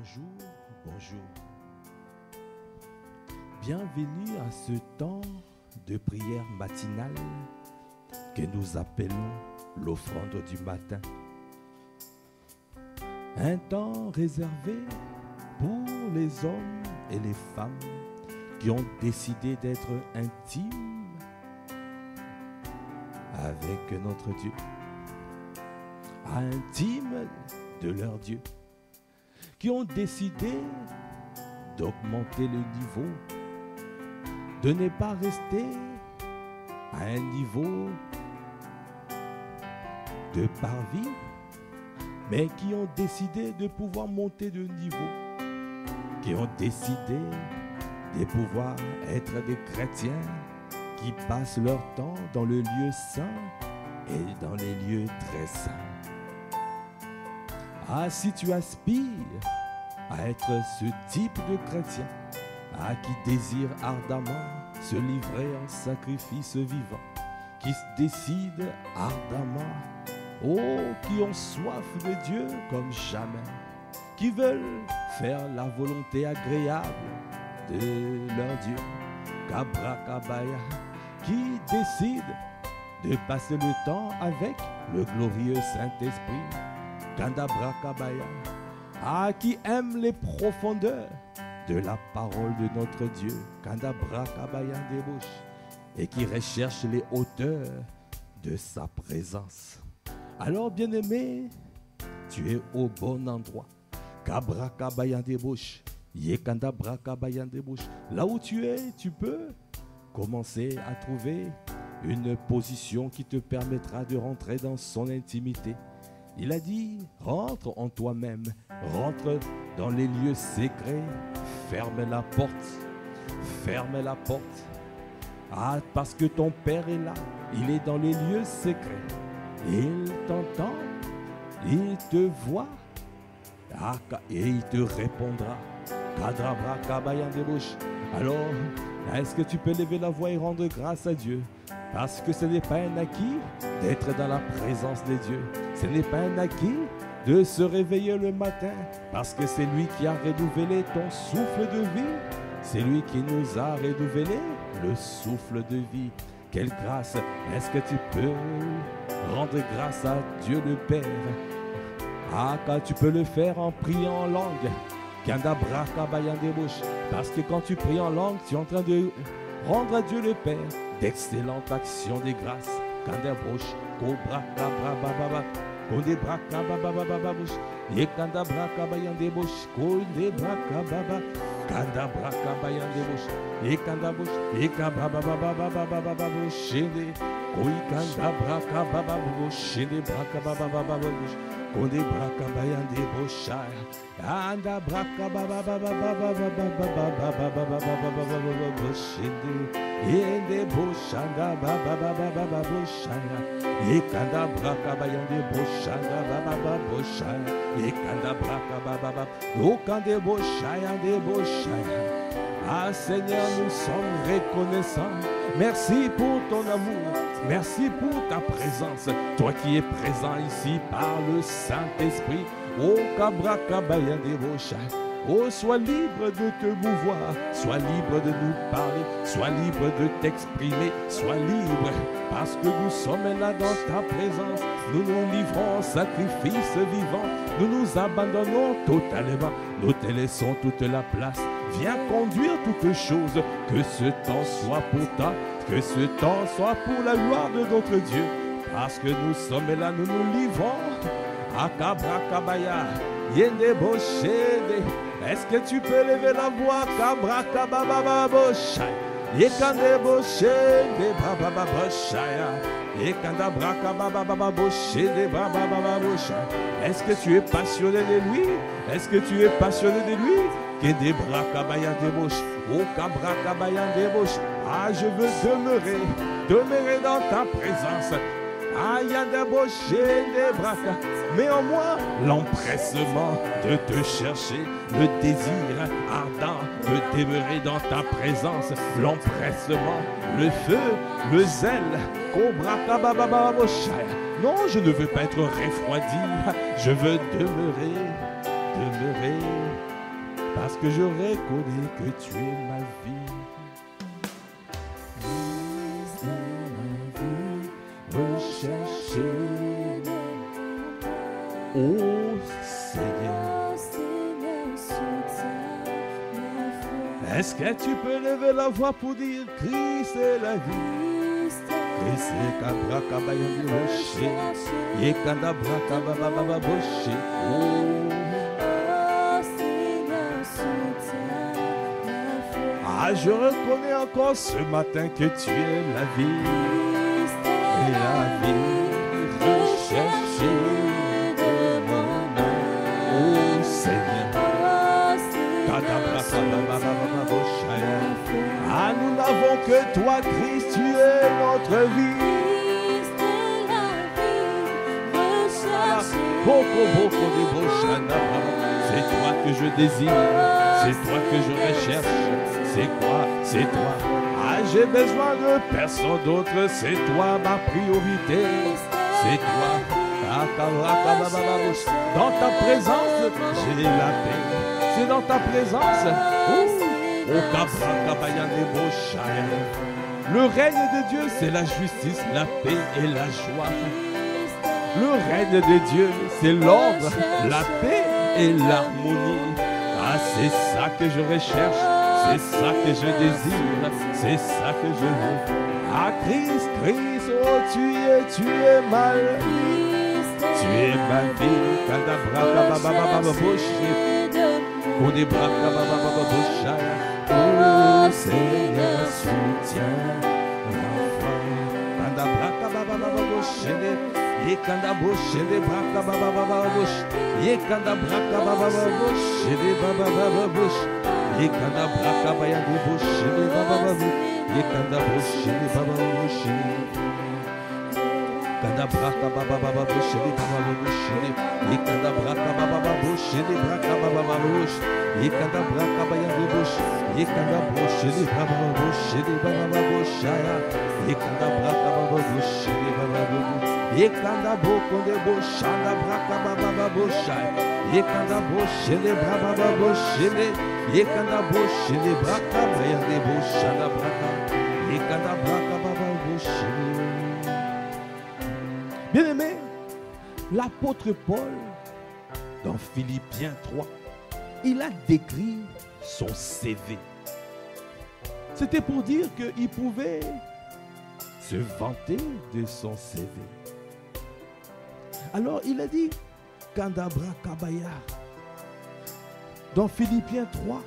Bonjour, bonjour. Bienvenue à ce temps de prière matinale que nous appelons l'offrande du matin. Un temps réservé pour les hommes et les femmes qui ont décidé d'être intimes avec notre Dieu, intimes de leur Dieu, qui ont décidé d'augmenter le niveau, de ne pas rester à un niveau de parvis, mais qui ont décidé de pouvoir monter de niveau, qui ont décidé de pouvoir être des chrétiens qui passent leur temps dans le lieu saint et dans les lieux très saints. Ah, si tu aspires à être ce type de chrétien, qui désire ardemment se livrer en sacrifice vivant, qui se décide ardemment, qui ont soif de Dieu comme jamais, qui veulent faire la volonté agréable de leur Dieu, Kabrakabaya, qui décident de passer le temps avec le glorieux Saint-Esprit, Kandabrakabaya, qui aime les profondeurs de la parole de notre Dieu, Kandabrakabaya Debouche, et qui recherche les hauteurs de sa présence. Alors, bien-aimé, tu es au bon endroit. Kabrakabaya Debouche, Yekandabrakabaya Debouche. Là où tu es, tu peux commencer à trouver une position qui te permettra de rentrer dans son intimité. Il a dit, rentre en toi-même, rentre dans les lieux secrets, ferme la porte, ferme la porte. Parce que ton Père est là, il est dans les lieux secrets. Il t'entend, il te voit, et il te répondra. Alors, est-ce que tu peux lever la voix et rendre grâce à Dieu? Parce que ce n'est pas un acquis d'être dans la présence de Dieu. Ce n'est pas un acquis de se réveiller le matin. Parce que c'est lui qui a renouvelé ton souffle de vie. C'est lui qui nous a renouvelé le souffle de vie. Quelle grâce! Est-ce que tu peux rendre grâce à Dieu le Père? Quand tu peux le faire en priant en langue. Parce que quand tu pries en langue, tu es en train de rendre à Dieu le Père d'excellentes actions de grâce. Konde braka bayande boshaya, anda braka baba baba baba baba baba boshinde, ende boshanda baba baba baba boshaya, ekanda braka bayande boshanda baba baba boshaya, ekanda braka baba baba, okande boshaya de boshaya. Seigneur, nous sommes reconnaissants. Merci pour ton amour. Merci pour ta présence. Toi qui es présent ici par le Saint-Esprit. Sois libre de te mouvoir. Sois libre de nous parler. Sois libre de t'exprimer. Sois libre parce que nous sommes là dans ta présence. Nous nous livrons en sacrifice vivant. Nous nous abandonnons totalement. Nous te laissons toute la place. Viens conduire toutes choses, que ce temps soit pour toi, que ce temps soit pour la gloire de notre Dieu. Parce que nous sommes là, nous nous livrons. Akabrakabaya, yende boshede. Est-ce que tu peux lever la voix? Kabrakababa boshaya, yekande boshede baba boshaya, yekanda brakababa boshede baba boshaya. Est-ce que tu es passionné de lui? Est-ce que tu es passionné de lui? Que des brakabaya débauche, kabrakabaya débauche. Je veux demeurer dans ta présence. Mais en moi, l'empressement de te chercher, le désir ardent de demeurer dans ta présence, l'empressement, le feu, le zèle. Non, je ne veux pas être refroidi, je veux demeurer parce que je reconnais que tu es ma vie. Rechercher, oh Seigneur, est-ce que tu peux lever la voix pour dire Christ est la vie? Christ est Kabra Kabayandi Rocher, et Kandabra Kababa Boché. Ah, je reconnais encore ce matin que tu es la vie. Et la vie recherchée de mon âme, oh Seigneur. Ah, nous n'avons que toi, Christ, tu es notre vie. C'est toi que je désire, c'est toi que je recherche. C'est quoi? C'est toi. Ah, j'ai besoin de personne d'autre, c'est toi ma priorité. C'est toi. Dans ta présence, j'ai la paix. C'est dans ta présence. Le règne de Dieu, c'est la justice, la paix et la joie. Le règne de Dieu, c'est l'ordre, la paix et l'harmonie. Ah, c'est ça que je recherche. C'est ça que je désire, c'est ça que je veux. Ah Christ, Christ, oh tu es mal. Tu es ma vie. Oh Seigneur, soutiens ma foi. Yekanda braka baya de boshele baba babu. Yekanda boshele baba boshele. Kanda braka baba baba boshele baba boshele. Yekanda braka baba baba boshele braka baba babush. Yekanda braka baya de bosh. Yekanda boshele baba boshele baba boshaya. Yekanda braka baba boshele baba babu. Yekanda boko de boshanda braka baba boshaya. Yekanda boshele baba boshele. Yekanda boshele braka baya de boshanda braka. Yekanda braka baba boshele. Bien-aimé, l'apôtre Paul, dans Philippiens 3, il a décrit son CV. C'était pour dire qu'il pouvait se vanter de son CV. Alors il a dit, Kandabra Kabaya, dans Philippiens 3,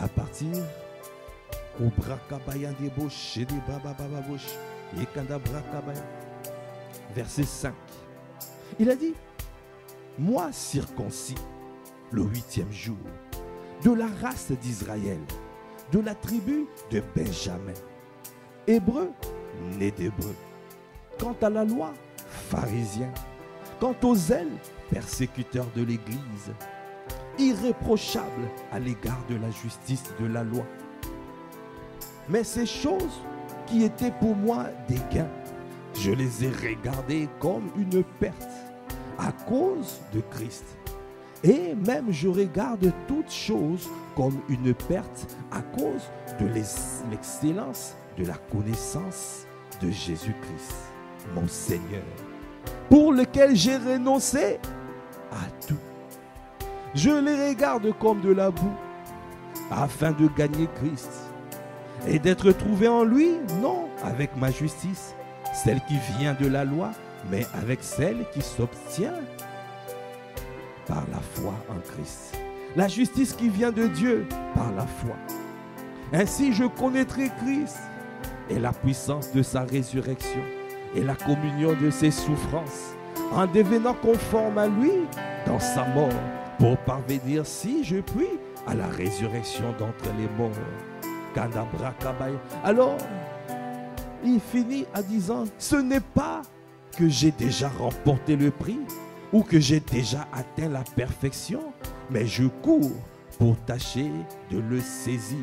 à partir au Brakabaya de Bosh, de Baba Baba Bosh, et Kandabra Kabaya. Verset 5, il a dit, moi circoncis, le 8e jour, de la race d'Israël, de la tribu de Benjamin, hébreu, né d'hébreu, quant à la loi, pharisien, quant aux zèles, persécuteur de l'Église, irréprochable à l'égard de la justice de la loi. Mais ces choses qui étaient pour moi des gains, je les ai regardées comme une perte à cause de Christ. Et même je regarde toutes choses comme une perte à cause de l'excellence de la connaissance de Jésus-Christ, mon Seigneur, pour lequel j'ai renoncé à tout. Je les regarde comme de la boue, afin de gagner Christ et d'être trouvé en lui, non avec ma justice, celle qui vient de la loi, mais avec celle qui s'obtient par la foi en Christ. La justice qui vient de Dieu par la foi. Ainsi je connaîtrai Christ et la puissance de sa résurrection et la communion de ses souffrances, en devenant conforme à lui dans sa mort, pour parvenir, si je puis, à la résurrection d'entre les morts. Alors, il finit en disant, ce n'est pas que j'ai déjà remporté le prix ou que j'ai déjà atteint la perfection, mais je cours pour tâcher de le saisir,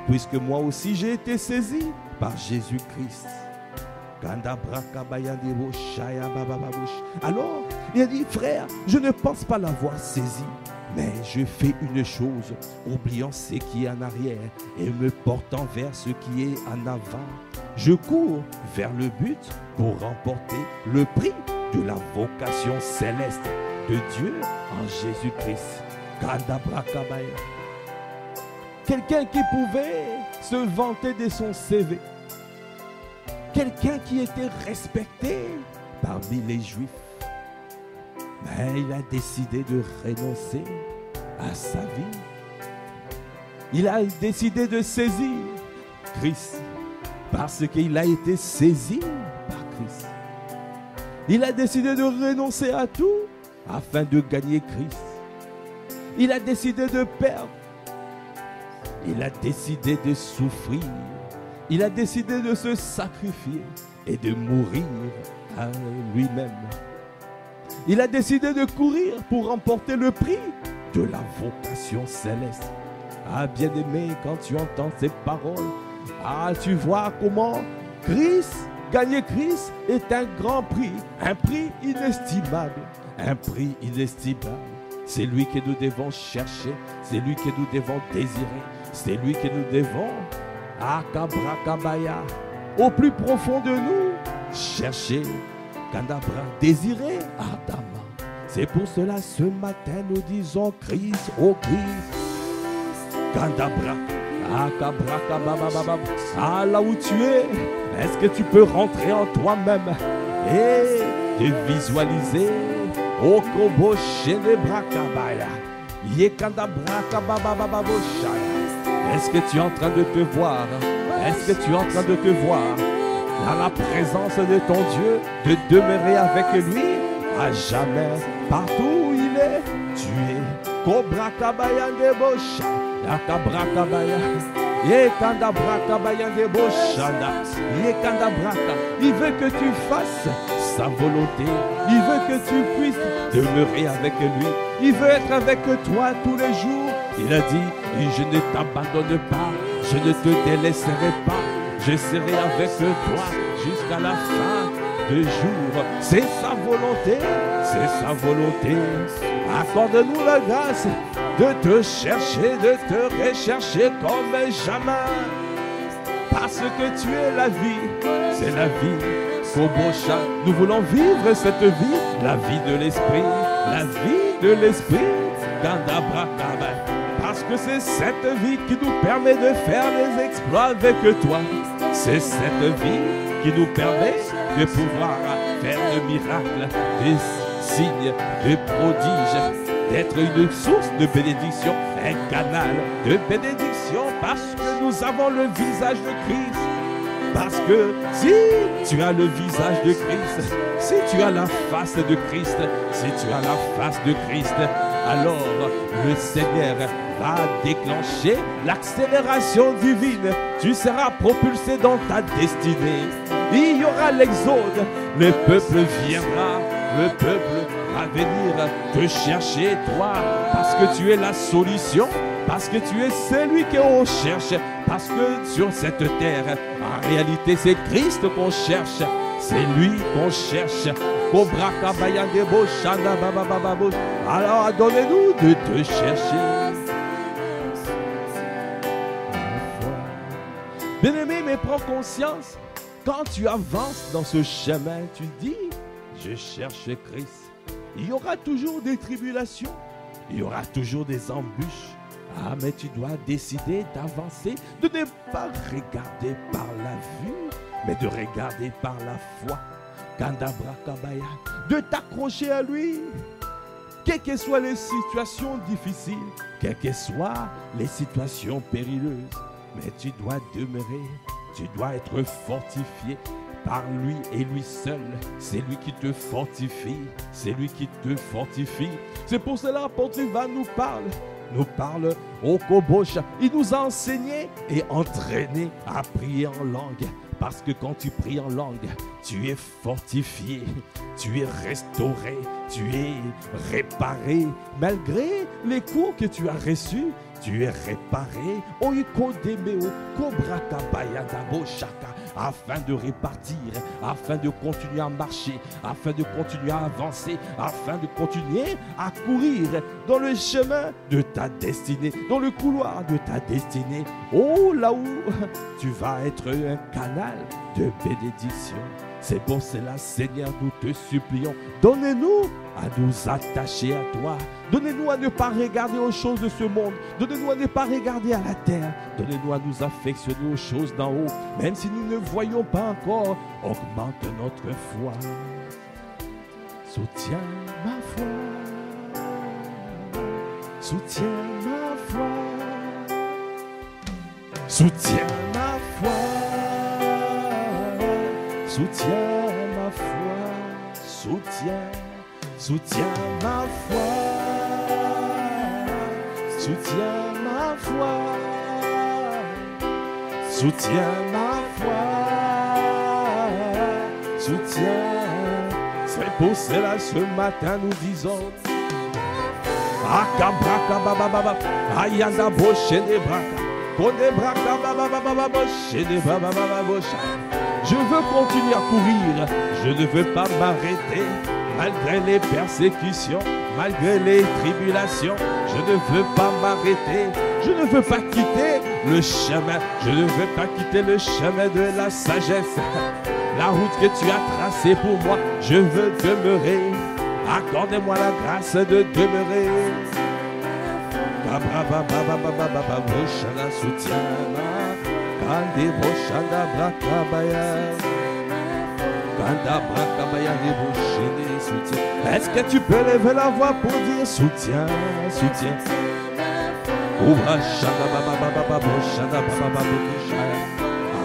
puisque moi aussi j'ai été saisi par Jésus-Christ. Alors, il a dit, frère, je ne pense pas l'avoir saisi, Mais je fais une chose, oubliant ce qui est en arrière et me portant vers ce qui est en avant. Je cours vers le but pour remporter le prix de la vocation céleste de Dieu en Jésus-Christ. Kadabrakabaya. Quelqu'un qui pouvait se vanter de son CV. Quelqu'un qui était respecté parmi les Juifs. Mais il a décidé de renoncer à sa vie. Il a décidé de saisir Christ parce qu'il a été saisi par Christ. Il a décidé de renoncer à tout afin de gagner Christ. Il a décidé de perdre. Il a décidé de souffrir. Il a décidé de se sacrifier et de mourir à lui-même. Il a décidé de courir pour remporter le prix de la vocation céleste. Ah, bien-aimé, quand tu entends ces paroles, ah, tu vois comment Christ, gagner Christ est un grand prix, un prix inestimable, un prix inestimable. C'est lui que nous devons chercher, c'est lui que nous devons désirer, c'est lui que nous devons, Akabrakabaya, au plus profond de nous, chercher, Kandabra, désirer ardemment. C'est pour cela ce matin nous disons Christ, oh Christ, Kandabra, Akabrakababababa. Ah, là où tu es, est-ce que tu peux rentrer en toi-même et te visualiser? Oh Kobo Shenebrakabaya, Yekandabrakababababosha. Est-ce que tu es en train de te voir? Est-ce que tu es en train de te voir dans la présence de ton Dieu, de demeurer avec lui à jamais, partout où il est? Tu es Cobra Kabaya Debosha, Yakabrakabaya, Yekandabrakabaya Deboshanda, Yekandabraka. Il veut que tu fasses sa volonté, il veut que tu puisses demeurer avec lui, il veut être avec toi tous les jours. Il a dit, je ne t'abandonne pas, je ne te délaisserai pas, je serai avec toi jusqu'à la fin du jour. C'est sa volonté, c'est sa volonté. Accorde-nous la grâce de te chercher, de te rechercher comme jamais. Parce que tu es la vie, c'est la vie. Kobocha, nous voulons vivre cette vie, la vie de l'esprit, la vie de l'esprit. Gandabrakaba. Parce que c'est cette vie qui nous permet de faire des exploits avec toi. C'est cette vie qui nous permet de pouvoir faire des miracles, des signes, des prodiges, d'être une source de bénédiction, un canal de bénédiction, parce que nous avons le visage de Christ. Parce que si tu as le visage de Christ, si tu as la face de Christ, si tu as la face de Christ, alors le Seigneur va déclencher l'accélération divine. Tu seras propulsé dans ta destinée. Il y aura l'exode. Le peuple viendra. Le peuple va venir te chercher, toi, parce que tu es la solution, parce que tu es celui qu'on cherche, parce que sur cette terre, en réalité, c'est Christ qu'on cherche. C'est lui qu'on cherche. Alors, donnez-nous de te chercher. Bien-aimé, mais prends conscience, quand tu avances dans ce chemin, tu dis, je cherche Christ. Il y aura toujours des tribulations, il y aura toujours des embûches. Ah, mais tu dois décider d'avancer, de ne pas regarder par la vue, mais de regarder par la foi. Kandabrakabaya, de t'accrocher à lui. Quelles que soient les situations difficiles, quelles que soient les situations périlleuses, mais tu dois demeurer, tu dois être fortifié par lui et lui seul. C'est lui qui te fortifie, c'est lui qui te fortifie. C'est pour cela l'apôtre Ivan nous parle au Kobocha. Il nous a enseigné et entraîné à prier en langue. Parce que quand tu pries en langue, tu es fortifié, tu es restauré, tu es réparé. Malgré les coups que tu as reçus, tu es réparé. afin de répartir, afin de continuer à marcher, afin de continuer à avancer, afin de continuer à courir dans le chemin de ta destinée, dans le couloir de ta destinée. Oh, là où tu vas être un canal de bénédiction. C'est pour cela, Seigneur, nous te supplions, donne-nous à nous attacher à toi. Donnez-nous à ne pas regarder aux choses de ce monde. Donnez-nous à ne pas regarder à la terre. Donnez-nous à nous affectionner aux choses d'en haut. Même si nous ne voyons pas encore, augmente notre foi. Soutiens ma foi. Soutiens ma foi. Soutiens ma foi. Soutiens ma foi. Soutiens ma foi. Soutiens ma foi. Soutiens ma foi. Soutiens. C'est pour cela ce matin nous disons Akabraka baba ayanda boshene braka konde braka baba boshene baba bosha. Je veux continuer à courir, je ne veux pas m'arrêter malgré les persécutions, malgré les tribulations. Je ne veux pas m'arrêter, je ne veux pas quitter le chemin, je ne veux pas quitter le chemin de la sagesse. La route que tu as tracée pour moi, je veux demeurer. Accordez-moi la grâce de demeurer. Est-ce que tu peux lever la voix pour dire soutien, soutien?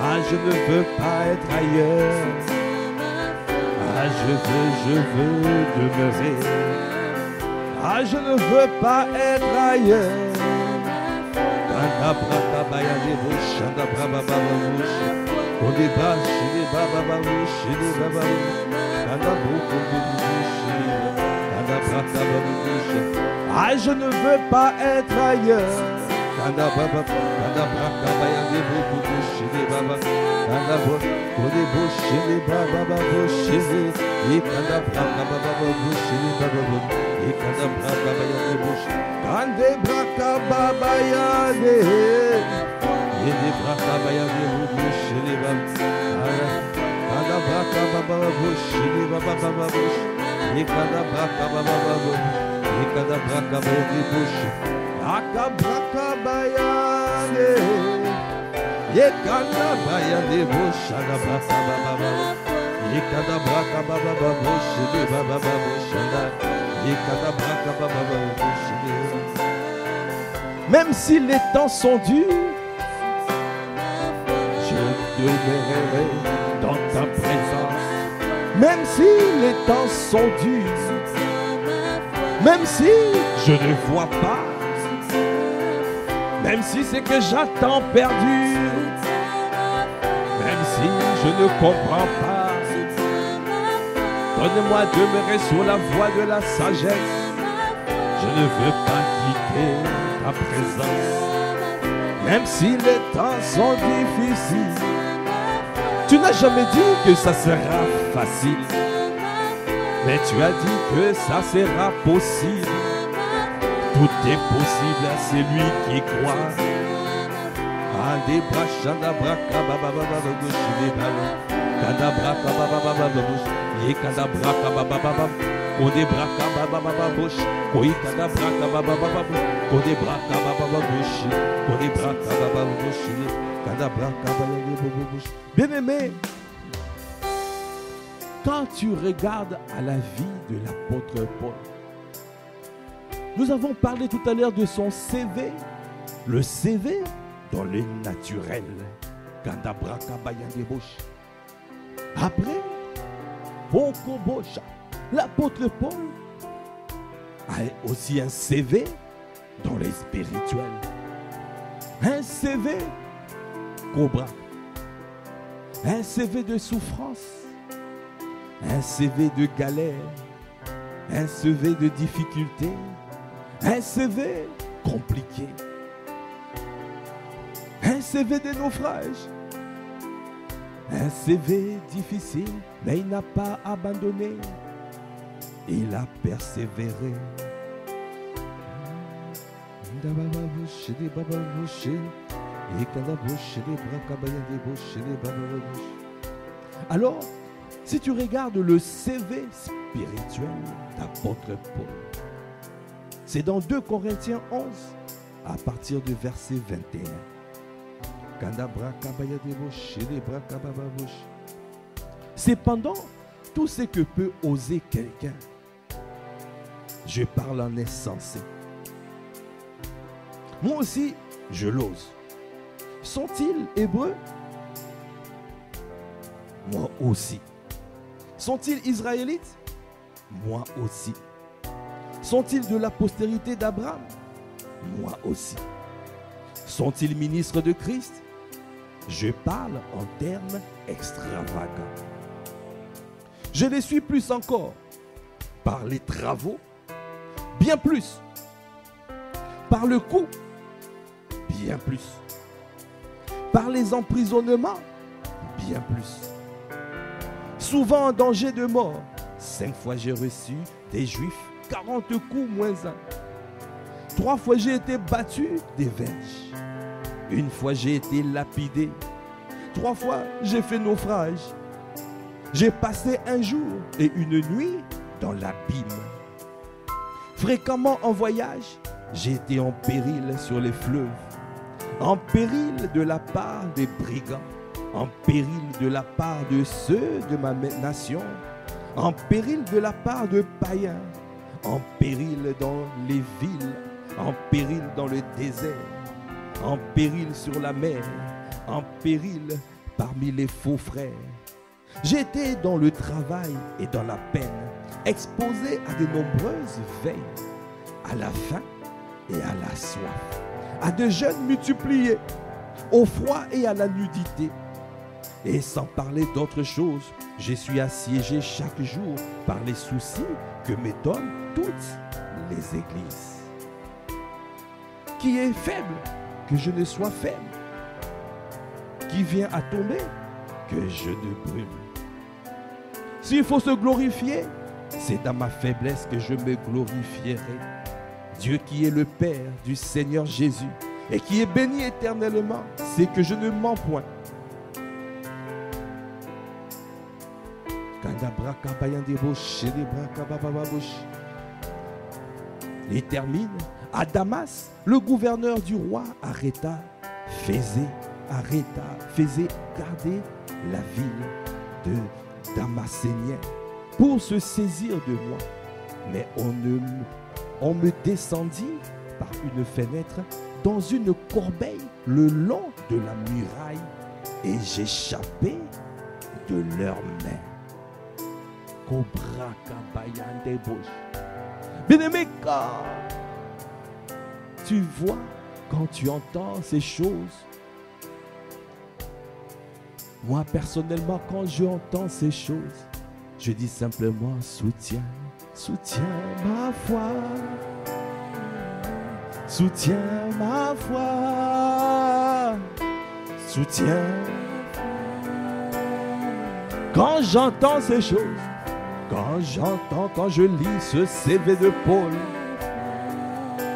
Ah, je ne veux pas être ailleurs. Ah, je veux demeurer. Ah, je ne veux pas être ailleurs. Ah, je ne veux pas être ailleurs. Même si les temps sont durs, je demeurerai dans ta présence. Même si les temps sont durs, même si je ne vois pas, même si c'est que j'attends perdu, même si je ne comprends pas, donne-moi de demeurer sur la voie de la sagesse. Je ne veux pas quitter ta présence, même si les temps sont difficiles. Tu n'as jamais dit que ça sera facile, mais tu as dit que ça sera possible. Tout est possible à celui qui croit. Bien-aimé, quand tu regardes à la vie de l'apôtre Paul, nous avons parlé tout à l'heure de son CV, le CV dans le naturel. Après, l'apôtre Paul a aussi un CV dans les spirituels. Un CV cobra. Un CV de souffrance. Un CV de galère. Un CV de difficulté. Un CV compliqué. Un CV de naufrage. Un CV difficile, mais il n'a pas abandonné. Il a persévéré. Alors, si tu regardes le CV spirituel d'apôtre Paul, c'est dans 2 Corinthiens 11, à partir du verset 21. Cependant, tout ce que peut oser quelqu'un, je parle en insensé. Moi aussi, je l'ose. Sont-ils hébreux? Moi aussi. Sont-ils israélites? Moi aussi. Sont-ils de la postérité d'Abraham? Moi aussi. Sont-ils ministres de Christ? Je parle en termes extravagants. Je les suis plus encore par les travaux, bien plus. Par le coup, bien plus. Par les emprisonnements, bien plus. Souvent en danger de mort. 5 fois j'ai reçu des Juifs 40 coups moins 1. 3 fois j'ai été battu des verges. 1 fois j'ai été lapidé. 3 fois j'ai fait naufrage. J'ai passé un jour et une nuit dans l'abîme. Fréquemment en voyage, j'ai été en péril sur les fleuves. En péril de la part des brigands. En péril de la part de ceux de ma nation. En péril de la part de païens. En péril dans les villes. En péril dans le désert. En péril sur la mer. En péril parmi les faux frères. J'étais dans le travail et dans la peine, exposé à de nombreuses veilles, à la faim et à la soif, à de jeûnes multipliés, au froid et à la nudité. Et sans parler d'autre chose, je suis assiégé chaque jour par les soucis que me donnent toutes les églises. Qui est faible, que je ne sois faible. Qui vient à tomber, que je ne brûle. S'il faut se glorifier, c'est dans ma faiblesse que je me glorifierai. Dieu qui est le Père du Seigneur Jésus et qui est béni éternellement, c'est que je ne mens point. Il termine. À Damas, le gouverneur du roi faisait garder la ville de Damascéniens pour se saisir de moi. Mais on me descendit par une fenêtre dans une corbeille le long de la muraille et j'échappais de leurs mains. Bien-aimé, quand tu vois, quand tu entends ces choses, moi personnellement, quand j'entends ces choses, je dis simplement soutiens ma foi, soutiens ma foi, soutiens. Quand j'entends ces choses, quand je lis ce CV de Paul,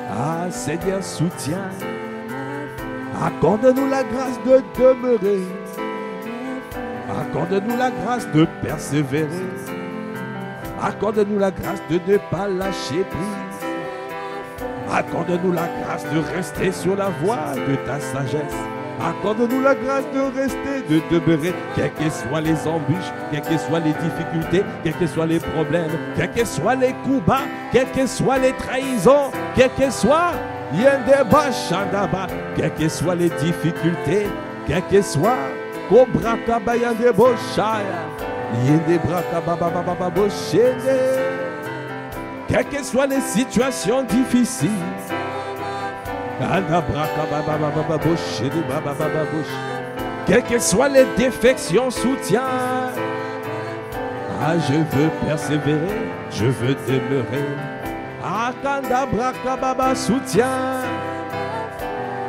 ah Seigneur, soutiens, accorde-nous la grâce de demeurer. Accorde-nous la grâce de persévérer. Accorde-nous la grâce de ne pas lâcher prise. Accorde-nous la grâce de rester sur la voie de ta sagesse. Accorde-nous la grâce de rester, de demeurer, quelles que soient les embûches, quelles que soient les difficultés, quels que soient les problèmes, quels que soient les coups bas, quelles que soient les trahisons, quelles que soient quelles que soient les difficultés, quelles que soient quelles que soient les situations difficiles, quelles que soient les défections, soutiens. Ah, je veux persévérer, je veux demeurer. Soutiens.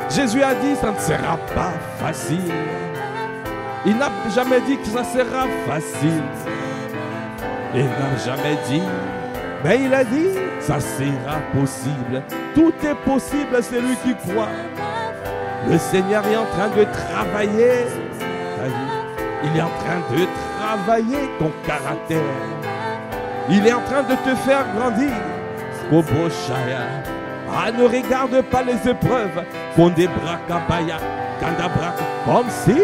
Jésus a dit, ça ne sera pas facile. Il n'a jamais dit que ça sera facile. Il n'a jamais dit, mais il a dit, ça sera possible. Tout est possible à celui qui croit. Le Seigneur est en train de travailler ta vie. Il est en train de travailler ton caractère. Il est en train de te faire grandir. Koboshaya. Ah, ne regarde pas les épreuves. Kondebrakabaya, Kandabrak, comme si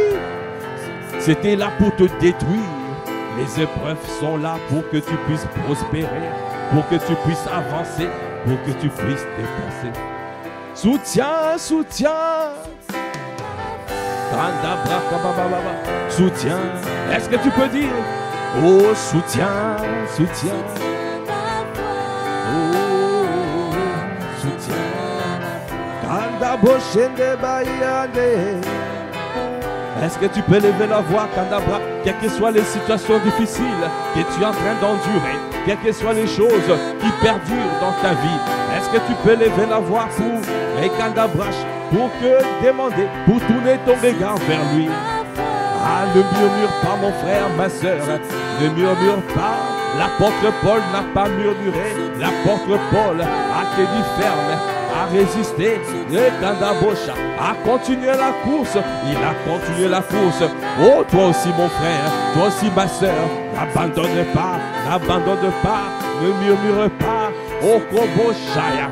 c'était là pour te détruire. Les épreuves sont là pour que tu puisses prospérer, pour que tu puisses avancer, pour que tu puisses dépasser. Soutien, soutien. Soutien. Est-ce que tu peux dire, oh soutien, soutien. Oh, soutien. Est-ce que tu peux lever la voix, Kandabra, quelles que soient les situations difficiles que tu es en train d'endurer, quelles que soient les choses qui perdurent dans ta vie? Est-ce que tu peux lever la voix pour Kandabrash, pour que demander, pour tourner ton regard vers lui? Ah, ne murmure pas, mon frère, ma soeur, ne murmure pas. L'apôtre Paul n'a pas murmuré. L'apôtre Paul a tenu ferme, a résisté, a continué la course. Il a continué la course. Oh, toi aussi, mon frère, toi aussi, ma soeur, n'abandonne pas, ne murmure pas. Oh, Koboshaya,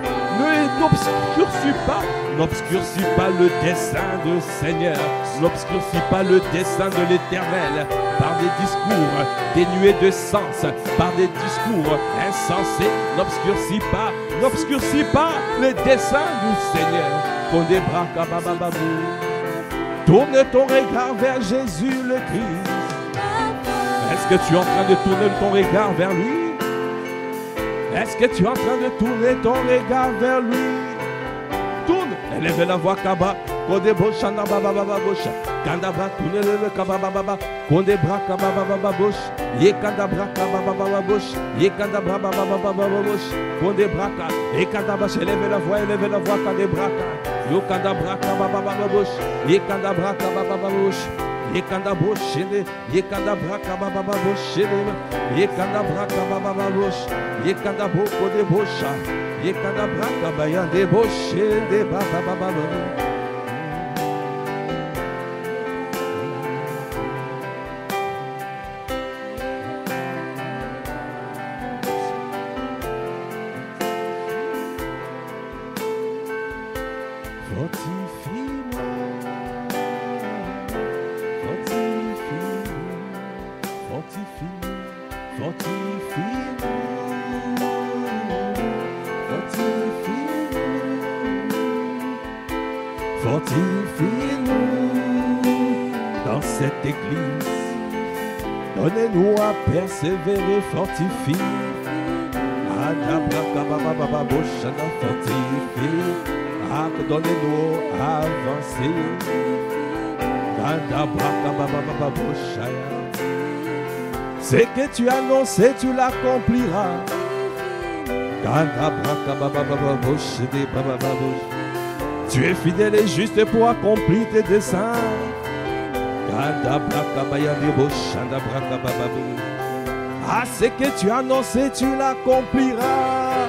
n'obscurcis pas le dessein du Seigneur, n'obscurcis pas le dessein de l'Éternel par des discours dénués de sens, par des discours insensés. N'obscurcis pas le dessein du Seigneur. Tourne ton regard vers Jésus le Christ. Est-ce que tu es en train de tourner ton regard vers lui? Est-ce que tu es en train de tourner ton regard vers lui? Tourne, élève la voix Kaba, Kodebo Shanda Baba Baba Bosh, Kandabra, tourne le Kaba Baba, Kodebra Kaba Baba Bosh, Yekandabra Kaba Baba Bosh, Yekandabra Baba Baba Bosh, Kodebraka, Ekandabra, élève la voix, Kadebraka, Yokandabra Kaba Baba Bosh, Yekandabra Kaba Baba Bosh. Yekanda boshene, yekanda braka baba boshene, yekanda braka baba bosh, yekanda boko de bosha, yekanda braka bayan de boshene baba baba. Donnez-nous à persévérer, fortifie. Donnez-nous à avancer. Ce que tu as annoncé, tu l'accompliras. Tu es fidèle et juste pour accomplir tes desseins. Ah, ce que tu as annoncé, tu l'accompliras.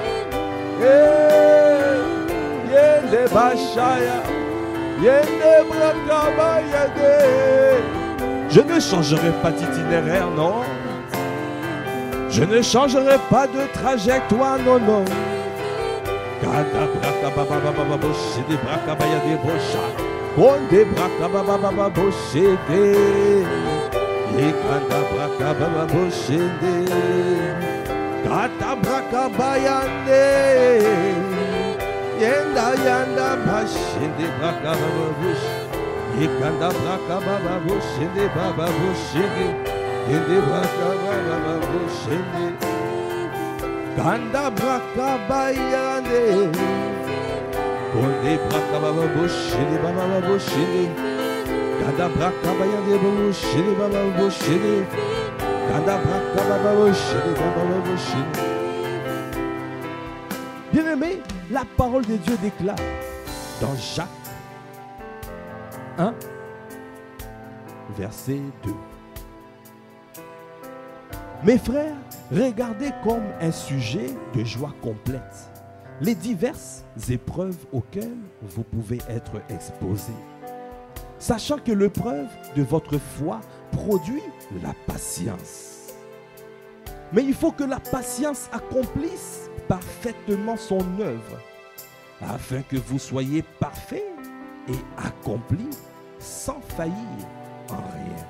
Je ne changerai pas d'itinéraire, non. Je ne changerai pas de trajectoire, non, non. Konde braka baba baba boshede, yekanda braka baba boshede, kata braka bayande, yanda bashede braka baba bosh, yekanda braka baba boshede baba boshede, yende braka baba boshede, kanda braka bayande. Konde braka baba boshede baba boshede, kanda braka bayande boshede baba boshede, kanda braka baba boshede baba boshede. Bien-aimé, la parole de Dieu déclare dans Jacques 1, verset 2. Mes frères, regardez comme un sujet de joie complète les diverses épreuves auxquelles vous pouvez être exposés, sachant que l'épreuve de votre foi produit la patience. Mais il faut que la patience accomplisse parfaitement son œuvre, afin que vous soyez parfaits et accomplis sans faillir en rien.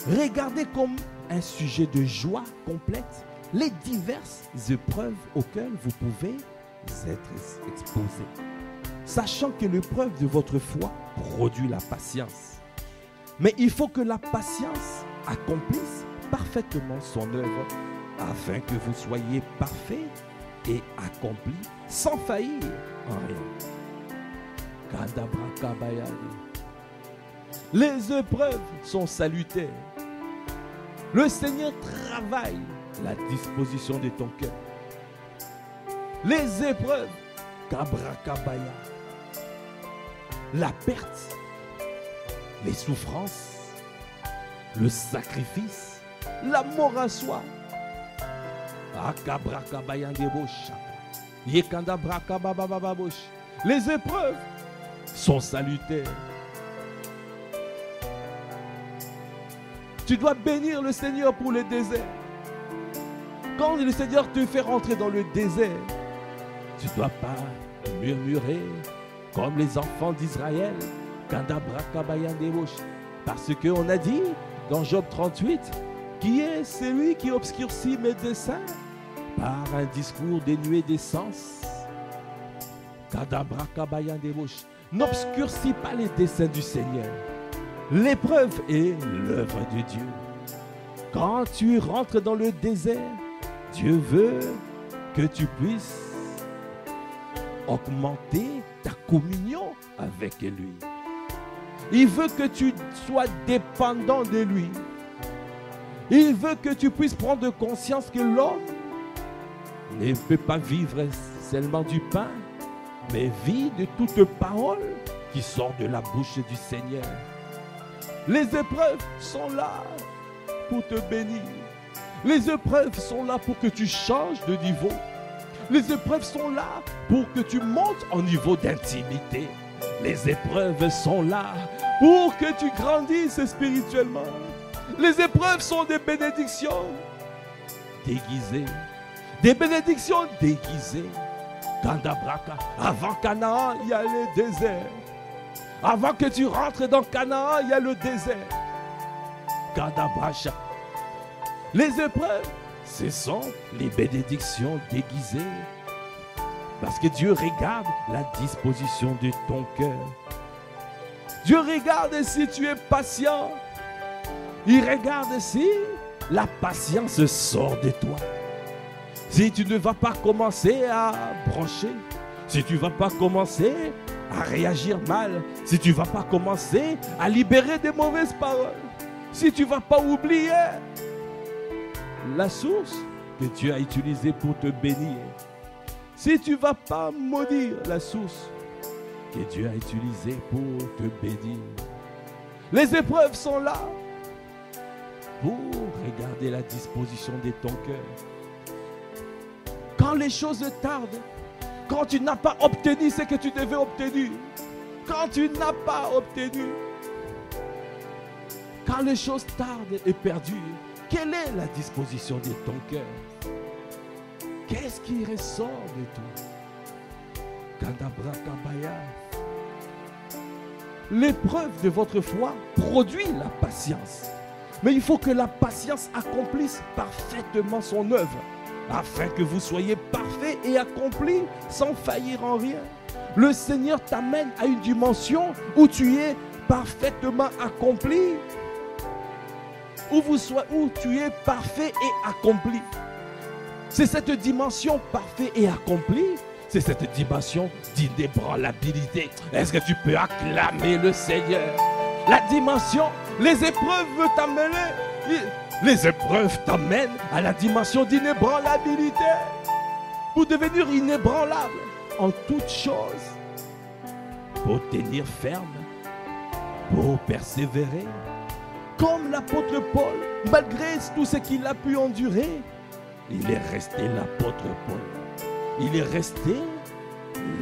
Regardez comme un sujet de joie complète les diverses épreuves auxquelles vous pouvez être exposés, sachant que l'épreuve de votre foi produit la patience. Mais il faut que la patience accomplisse parfaitement son œuvre, afin que vous soyez parfaits et accomplis sans faillir en rien. Les épreuves sont salutaires. Le Seigneur travaille la disposition de ton cœur. Les épreuves, kabrakabaya, la perte, les souffrances, le sacrifice, la mort à soi. Les épreuves sont salutaires. Tu dois bénir le Seigneur pour le désert. Quand le Seigneur te fait rentrer dans le désert, tu ne dois pas murmurer comme les enfants d'Israël. Parce qu'on a dit dans Job 38, qui est celui qui obscurcit mes desseins par un discours dénué d'essence. N'obscurcis pas les desseins du Seigneur. L'épreuve est l'œuvre de Dieu. Quand tu rentres dans le désert, Dieu veut que tu puisses augmenter ta communion avec lui. Il veut que tu sois dépendant de lui. Il veut que tu puisses prendre conscience que l'homme ne peut pas vivre seulement du pain, mais vit de toute parole qui sort de la bouche du Seigneur. Les épreuves sont là pour te bénir. Les épreuves sont là pour que tu changes de niveau. Les épreuves sont là pour que tu montes en niveau d'intimité. Les épreuves sont là pour que tu grandisses spirituellement. Les épreuves sont des bénédictions déguisées. Des bénédictions déguisées. Avant Canaan, il y a le désert. Avant que tu rentres dans Canaan, il y a le désert. Les épreuves, ce sont les bénédictions déguisées. Parce que Dieu regarde la disposition de ton cœur. Dieu regarde si tu es patient. Il regarde si la patience sort de toi. Si tu ne vas pas commencer à broncher, si tu ne vas pas commencer à réagir mal, si tu ne vas pas commencer à libérer des mauvaises paroles, si tu ne vas pas oublier la source que Dieu a utilisée pour te bénir, si tu ne vas pas maudire la source que Dieu a utilisée pour te bénir. Les épreuves sont là pour regarder la disposition de ton cœur. Quand les choses tardent, quand tu n'as pas obtenu ce que tu devais obtenir, quand tu n'as pas obtenu, quand les choses tardent et perdurent, quelle est la disposition de ton cœur? Qu'est-ce qui ressort de toi? L'épreuve de votre foi produit la patience. Mais il faut que la patience accomplisse parfaitement son œuvre, afin que vous soyez parfaits et accomplis sans faillir en rien. Le Seigneur t'amène à une dimension où tu es parfaitement accompli, où tu es parfait et accompli. C'est cette dimension parfait et accompli, c'est cette dimension d'inébranlabilité. Est-ce que tu peux acclamer le Seigneur? La dimension, les épreuves veulent t'amener. Les épreuves t'amènent à la dimension d'inébranlabilité pour devenir inébranlable en toutes choses. pour tenir ferme, pour persévérer. Comme l'apôtre Paul, malgré tout ce qu'il a pu endurer, il est resté l'apôtre Paul. Il est resté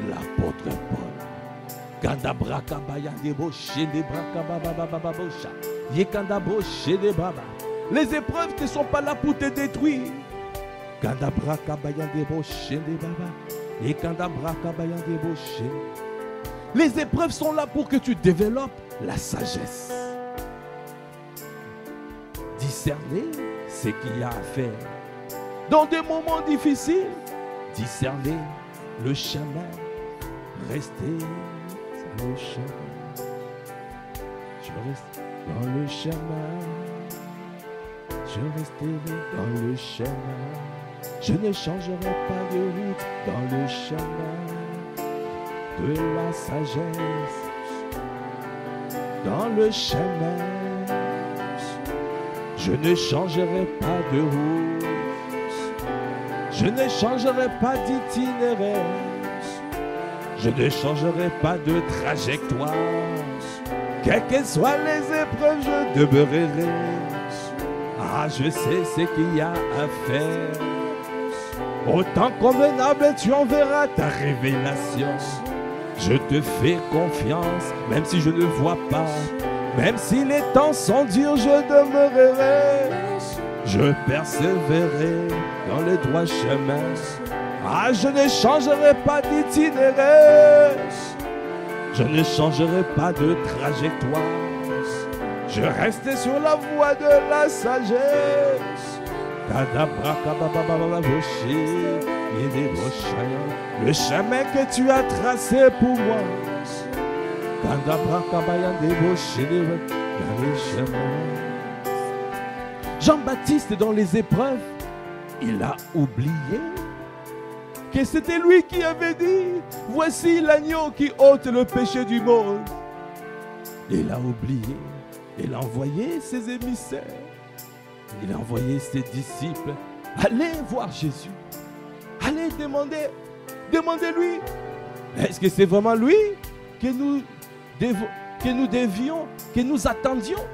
l'apôtre Paul. Les épreuves ne sont pas là pour te détruire. Les épreuves sont là pour que tu développes la sagesse. Discerner ce qu'il y a à faire. Dans des moments difficiles, discerner le chemin. Rester dans le chemin. Je reste dans le chemin. Je resterai dans le chemin. Je ne changerai pas de route dans le chemin de la sagesse. Dans le chemin, je ne changerai pas de route. Je ne changerai pas d'itinéraire. Je ne changerai pas de trajectoire. Quelles que soient les épreuves, je demeurerai. Ah, je sais ce qu'il y a à faire. Au temps convenable, tu enverras ta révélation. Je te fais confiance, même si je ne vois pas. Même si les temps sont durs, je demeurerai. Je persévérerai dans le droit chemin. Ah, je ne changerai pas d'itinéraire. Je ne changerai pas de trajectoire. Je reste sur la voie de la sagesse. Le chemin que tu as tracé pour moi. Jean-Baptiste, dans les épreuves, il a oublié que c'était lui qui avait dit: voici l'agneau qui ôte le péché du monde. Il a oublié. Il a envoyé ses émissaires. Il a envoyé ses disciples. Allez voir Jésus. Allez demander. Demandez-lui. Est-ce que c'est vraiment lui que nous devions, que nous attendions?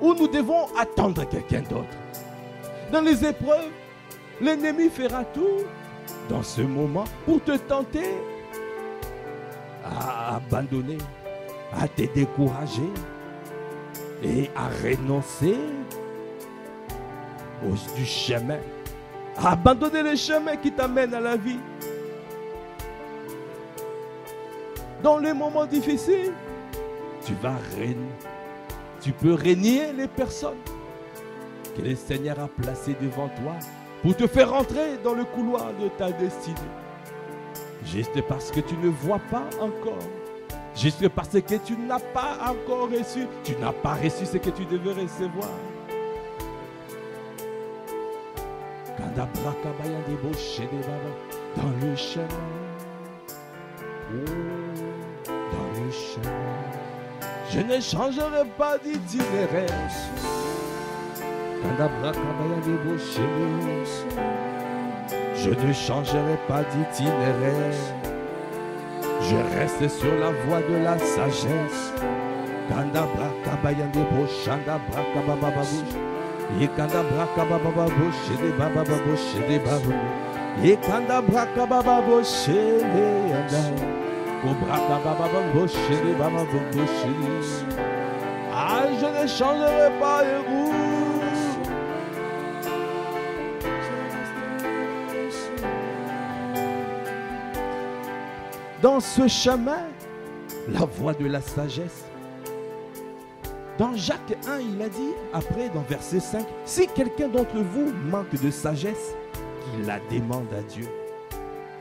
Ou nous devons attendre quelqu'un d'autre? Dans les épreuves, l'ennemi fera tout dans ce moment pour te tenter à abandonner, à te décourager et à renoncer du chemin, à abandonner le chemin qui t'amène à la vie. Dans les moments difficiles, tu peux régner les personnes que le Seigneur a placées devant toi pour te faire rentrer dans le couloir de ta destinée. Juste parce que tu ne vois pas encore. Juste parce que tu n'as pas encore reçu. Tu n'as pas reçu ce que tu devais recevoir. Dans le chemin. Dans le chemin. Je ne changerai pas d'itinéraire. Je ne changerai pas d'itinéraire. Je reste sur la voie de la sagesse. Ah, je ne changerai pas de route. Dans ce chemin, la voie de la sagesse. Dans Jacques 1, il a dit, après dans verset 5, si quelqu'un d'entre vous manque de sagesse, qu'il la demande à Dieu,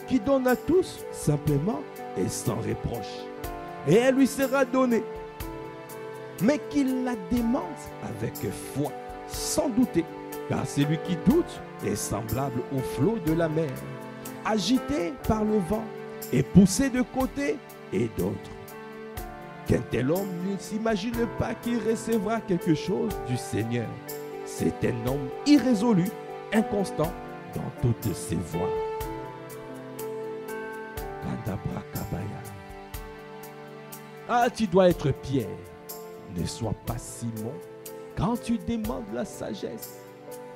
qui donne à tous simplement et sans reproche, et elle lui sera donnée. Mais qu'il la demande avec foi, sans douter, car celui qui doute est semblable au flot de la mer, agité par le vent et poussé de côté et d'autre. Qu'un tel homme ne s'imagine pas qu'il recevra quelque chose du Seigneur. C'est un homme irrésolu, inconstant dans toutes ses voies. Ah, tu dois être Pierre. Ne sois pas Simon. Quand tu demandes la sagesse,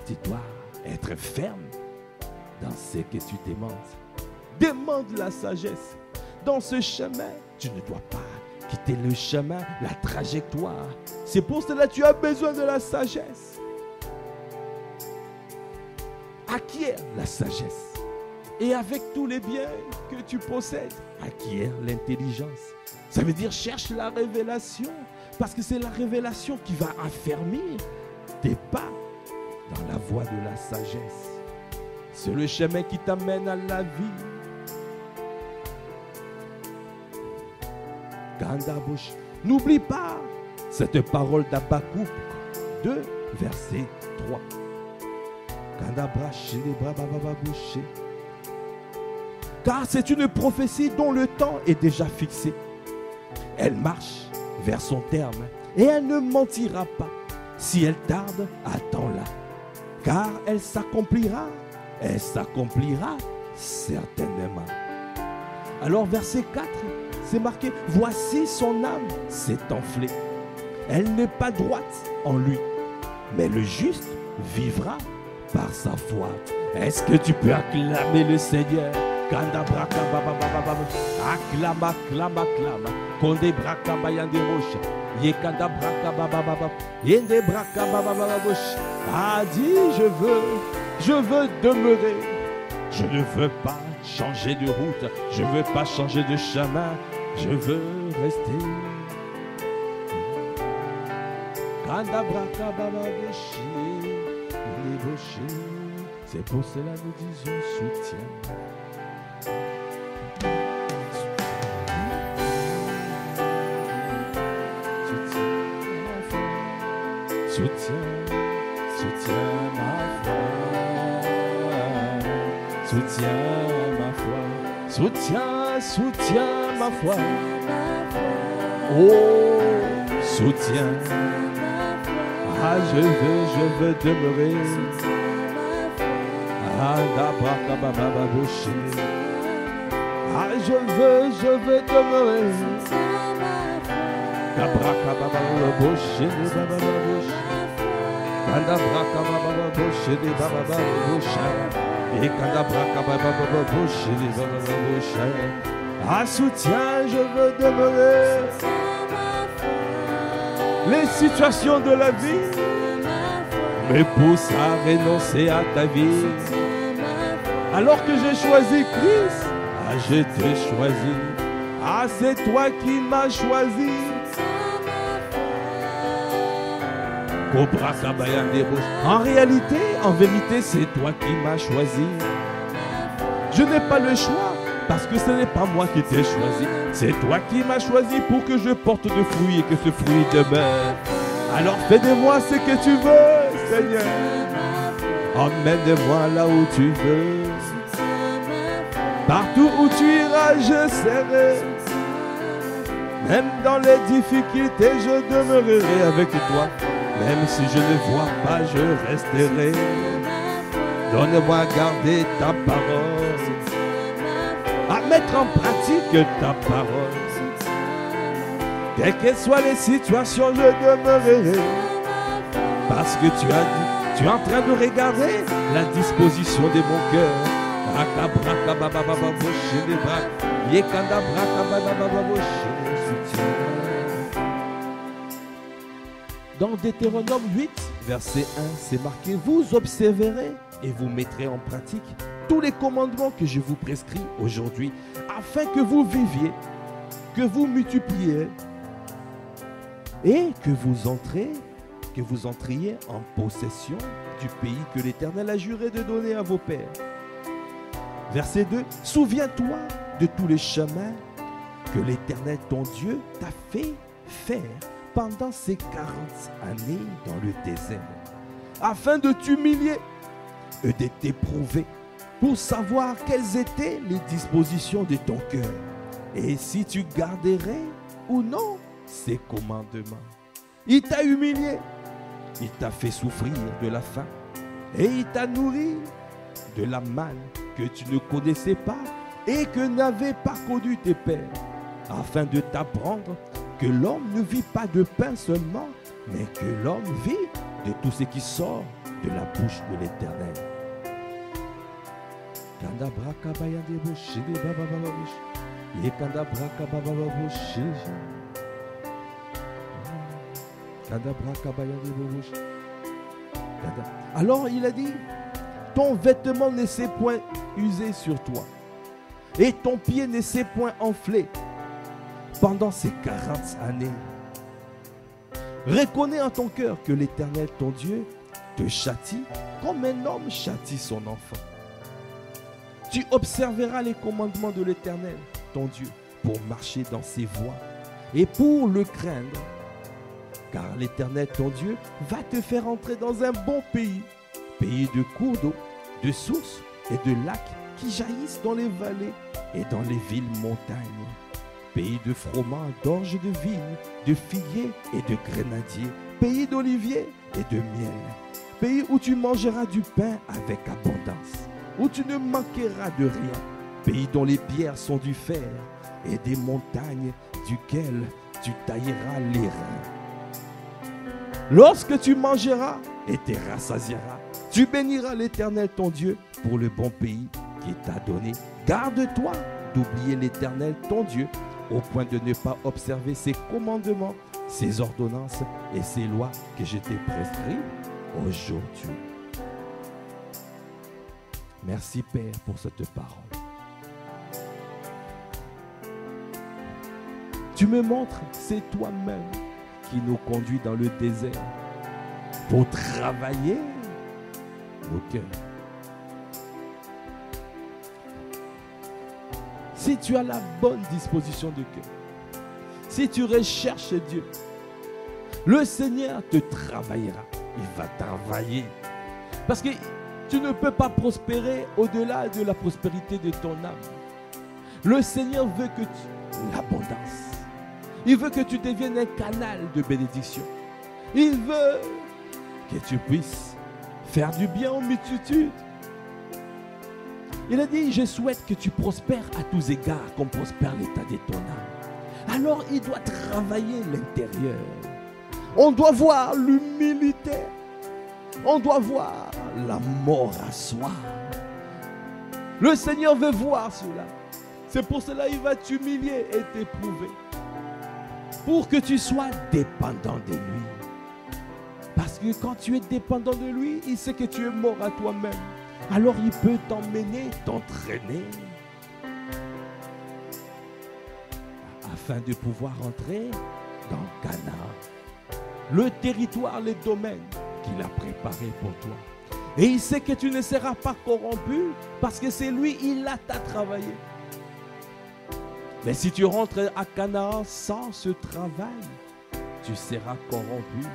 tu dois être ferme dans ce que tu demandes. Demande la sagesse. Dans ce chemin, tu ne dois pas quitter le chemin, la trajectoire. C'est pour cela que tu as besoin de la sagesse. Acquiert la sagesse. Et avec tous les biens que tu possèdes, acquiert l'intelligence. Ça veut dire cherche la révélation. Parce que c'est la révélation qui va affermir tes pas dans la voie de la sagesse. C'est le chemin qui t'amène à la vie. Gandabush. N'oublie pas cette parole d'Habakkuk 2, verset 3. Car c'est une prophétie dont le temps est déjà fixé. Elle marche vers son terme et elle ne mentira pas. Si elle tarde, attends-la. Car elle s'accomplira certainement. Alors verset 4, c'est marqué, voici son âme s'est enflée. Elle n'est pas droite en lui, mais le juste vivra par sa foi. Est-ce que tu peux acclamer le Seigneur? Acclame, acclame, acclame. Konde braka bayande roche. Yekanda braka bababa. Yende braka bababa roche. Ah, dis, je veux demeurer. Je ne veux pas changer de route. Je ne veux pas changer de chemin. Je veux rester. Kanda braka bababa roche. C'est pour cela nous disons soutien. Soutiens ma foi. Soutiens ma foi. Soutiens ma foi. Oh, soutiens. Ah, je veux demeurer. Ah, je veux demeurer. Ah, soutien, je veux demeurer. Les situations de la vie me poussent à renoncer à ta vie. Alors que j'ai choisi Christ, ah, je t'ai choisi. Ah, c'est toi qui m'as choisi. En réalité, en vérité, c'est toi qui m'as choisi. Je n'ai pas le choix parce que ce n'est pas moi qui t'ai choisi. C'est toi qui m'as choisi pour que je porte de fruits et que ce fruit demeure. Alors fais de moi ce que tu veux, Seigneur. Emmène-moi là où tu veux. Partout où tu iras, je serai. Même dans les difficultés, je demeurerai avec toi. Même si je ne vois pas, je resterai. Donne-moi à garder ta parole, à mettre en pratique ta parole. Quelles que soient les situations, je demeurerai. Parce que tu as dit, tu es en train de regarder la disposition de mon cœur. Dans Deutéronome 8, verset 1, c'est marqué, vous observerez et vous mettrez en pratique tous les commandements que je vous prescris aujourd'hui, afin que vous viviez, que vous multipliez et que vous entriez en possession du pays que l'Éternel a juré de donner à vos pères. Verset 2, souviens-toi de tous les chemins que l'Éternel, ton Dieu, t'a fait faire pendant ces 40 années dans le désert, afin de t'humilier et de t'éprouver pour savoir quelles étaient les dispositions de ton cœur et si tu garderais ou non ses commandements. Il t'a humilié, il t'a fait souffrir de la faim et il t'a nourri de la manne que tu ne connaissais pas et que n'avaient pas connu tes pères, afin de t'apprendre que l'homme ne vit pas de pain seulement, mais que l'homme vit de tout ce qui sort de la bouche de l'Éternel. Alors il a dit, ton vêtement ne s'est point usé sur toi, et ton pied ne s'est point enflé pendant ces 40 années. Reconnais en ton cœur que l'Éternel, ton Dieu, te châtie comme un homme châtie son enfant. Tu observeras les commandements de l'Éternel, ton Dieu, pour marcher dans ses voies et pour le craindre. Car l'Éternel, ton Dieu, va te faire entrer dans un bon pays, pays de cours d'eau, de sources et de lacs qui jaillissent dans les vallées et dans les villes montagnes. Pays de froment, d'orge de vigne, de figuiers et de grenadiers, pays d'oliviers et de miel. Pays où tu mangeras du pain avec abondance, où tu ne manqueras de rien. Pays dont les pierres sont du fer et des montagnes duquel tu tailleras les reins. Lorsque tu mangeras et te rassasieras, tu béniras l'Éternel ton Dieu pour le bon pays qu'il t'a donné. Garde-toi d'oublier l'Éternel ton Dieu au point de ne pas observer ses commandements, ses ordonnances et ses lois que je t'ai prescrites aujourd'hui. Merci Père pour cette parole. Tu me montres, c'est toi-même qui nous conduis dans le désert pour travailler nos cœurs. Si tu as la bonne disposition de cœur, si tu recherches Dieu, le Seigneur te travaillera. Il va travailler. Parce que tu ne peux pas prospérer au-delà de la prospérité de ton âme. Le Seigneur veut que l'abondance. Il veut que tu deviennes un canal de bénédiction. Il veut que tu puisses faire du bien aux multitudes. Il a dit, je souhaite que tu prospères à tous égards comme prospère l'état de ton âme. Alors il doit travailler l'intérieur. On doit voir l'humilité. On doit voir la mort à soi. Le Seigneur veut voir cela. C'est pour cela qu'il va t'humilier et t'éprouver. Pour que tu sois dépendant de lui. Parce que quand tu es dépendant de lui, il sait que tu es mort à toi-même. Alors il peut t'emmener, t'entraîner. Afin de pouvoir entrer dans Canaan. Le territoire, les domaines qu'il a préparés pour toi. Et il sait que tu ne seras pas corrompu parce que c'est lui, il t'a travaillé. Mais si tu rentres à Canaan sans ce travail, tu seras corrompu.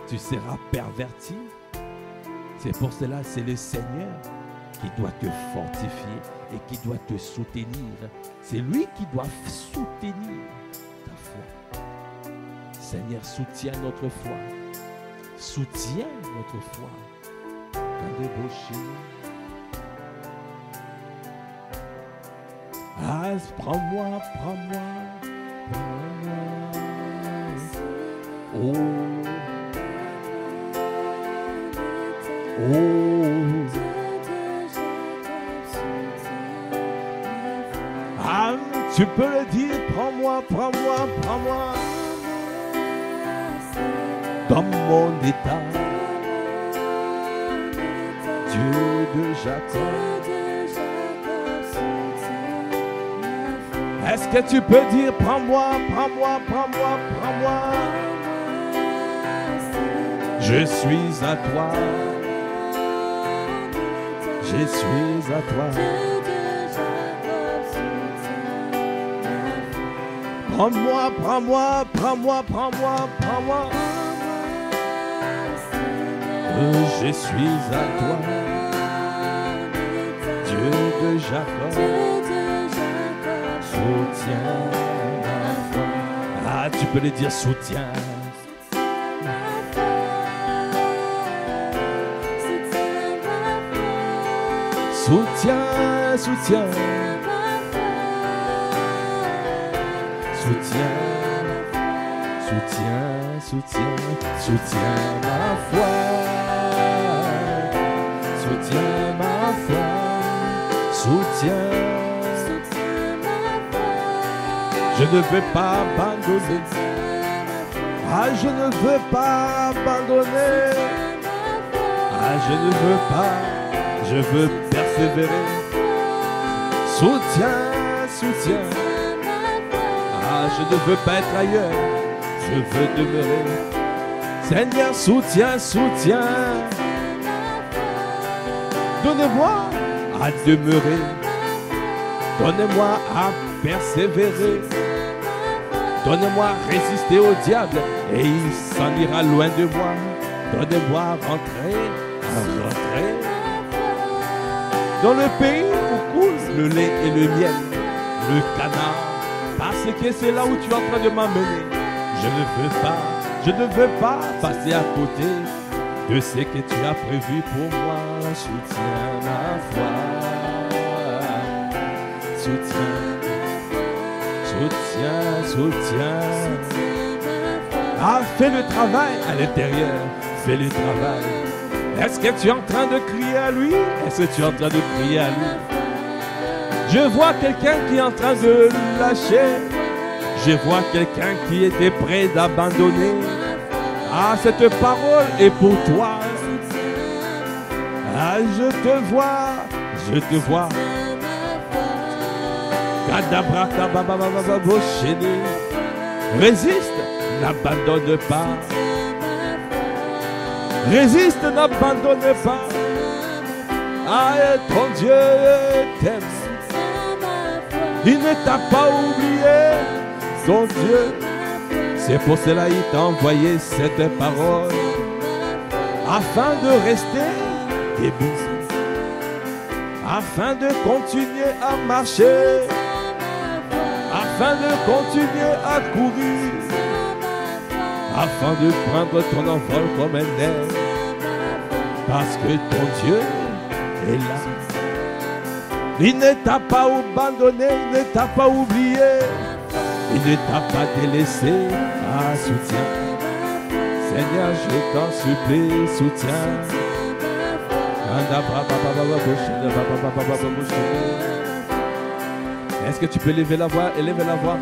Tu seras perverti. C'est pour cela, c'est le Seigneur qui doit te fortifier et qui doit te soutenir. C'est lui qui doit soutenir ta foi. Seigneur, soutiens notre foi. Soutiens notre foi. Ah, prends-moi, prends-moi, prends-moi. Oh. Oh. Ah, tu peux le dire, prends-moi, prends-moi, prends-moi. Dans mon état, Dieu de Jacob. Est-ce que tu peux dire, prends-moi, prends-moi, prends-moi, prends-moi. Je suis à toi. Je suis à toi. Prends-moi, prends-moi, prends-moi, prends-moi, prends-moi. Je suis à toi. Dieu de Jacob. Soutiens ma foi. Ah, tu peux le dire, soutiens. Soutiens, soutiens. Soutiens, soutiens, soutiens, soutiens ma foi. Soutiens ma foi. Soutiens. Je ne veux pas abandonner. Ah, je ne veux pas abandonner. Ah, je ne veux pas. Je veux persévérer. Soutiens, soutiens. Ah, je ne veux pas être ailleurs. Je veux demeurer. Seigneur, soutiens, soutiens. Donnez-moi à demeurer. Donnez-moi à persévérer. Donnez-moi à résister au diable et il s'en ira loin de moi. Donnez-moi à rentrer dans le pays où coule le lait et le miel, le canard, parce que c'est là où tu es en train de m'amener. Je ne veux pas passer à côté de ce que tu as prévu pour moi. Soutiens ma foi, soutiens. Soutiens. Ah, fais le travail à l'intérieur. Fais le travail. Est-ce que tu es en train de crier à lui? Est-ce que tu es en train de crier à lui? Je vois quelqu'un qui est en train de lâcher. Je vois quelqu'un qui était prêt d'abandonner. Ah, cette parole est pour toi. Ah, je te vois. Résiste, n'abandonne pas. Résiste, n'abandonne pas. Ah, ton Dieu t'aime. Il ne t'a pas oublié, ton Dieu. C'est pour cela qu'il t'a envoyé cette parole, afin de rester debout, afin de continuer à marcher, afin de continuer à courir, afin de prendre ton envol comme un aile, parce que ton Dieu est là. Il ne t'a pas abandonné, il ne t'a pas oublié, il ne t'a pas délaissé. Ah, soutiens, Seigneur, je t'en supplie, soutiens. Est-ce que tu peux élever la voix? Élevez la voix,